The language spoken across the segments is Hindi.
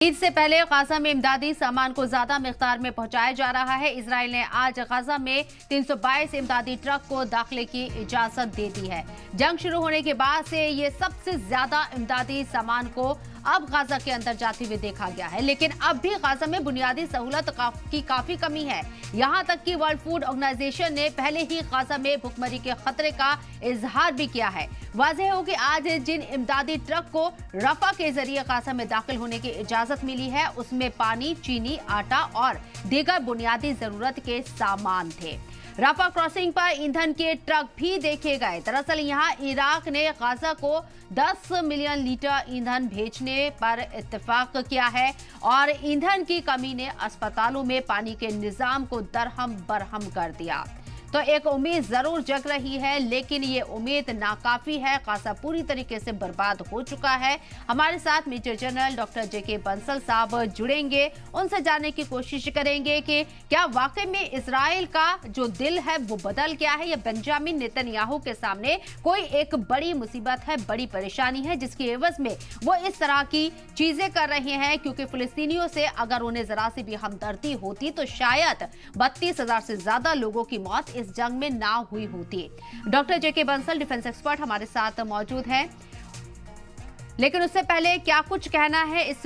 ईद से पहले गाजा में इमदादी सामान को ज्यादा मिकदार में पहुंचाया जा रहा है। इजराइल ने आज गाजा में 322 इमदादी ट्रक को दाखिले की इजाजत दे दी है। जंग शुरू होने के बाद से ये सबसे ज्यादा इमदादी सामान को अब गाजा के अंदर जाते हुए देखा गया है, लेकिन अब भी गाजा में बुनियादी सहूलत की काफी कमी है। यहां तक कि वर्ल्ड फूड ऑर्गेनाइजेशन ने पहले ही गाजा में भुखमरी के खतरे का इजहार भी किया है। वाज़ेह हो कि आज जिन इमदादी ट्रक को रफा के जरिए गाजा में दाखिल होने की इजाजत मिली है, उसमें पानी, चीनी, आटा और दीगर बुनियादी जरूरत के सामान थे। रफा क्रॉसिंग पर ईंधन के ट्रक भी देखे गए। दरअसल यहां इराक ने गाजा को 10 मिलियन लीटर ईंधन भेजने पर इत्तेफाक किया है और ईंधन की कमी ने अस्पतालों में पानी के निजाम को दरहम बरहम कर दिया। तो एक उम्मीद जरूर जग रही है, लेकिन ये उम्मीद नाकाफी है। गाजा पूरी तरीके से बर्बाद हो चुका है। हमारे साथ मेजर जनरल डॉक्टर जेके बंसल साहब जुड़ेंगे, उनसे जानने की कोशिश करेंगे कि क्या वाकई में इजराइल का जो दिल है वो बदल गया है या बेंजामिन नेतन्याहू के सामने कोई एक बड़ी मुसीबत है, बड़ी परेशानी है, जिसकी एवज में वो इस तरह की चीजें कर रहे हैं। क्योंकि फिलिस्तीनियों से अगर उन्हें जरा सी भी हमदर्दी होती तो शायद 32,000 से ज्यादा लोगों की मौत इस जंग में ना हुई होती। डॉक्टर जेके बंसल डिफेंस एक्सपर्ट हमारे साथ मौजूद हैं, लेकिन उससे पहले क्या कुछ कहना है इस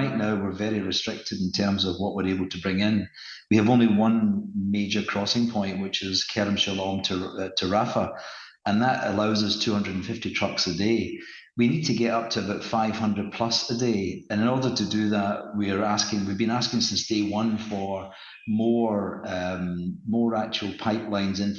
Right now, we're very restricted in terms of what we're able to bring in. We have only one major crossing point, which is Kerem Shalom to Rafah, and that allows us 250 trucks a day. We need to get up to about 500 plus a day, and in order to do that, we've been asking since day one for more actual pipelines in.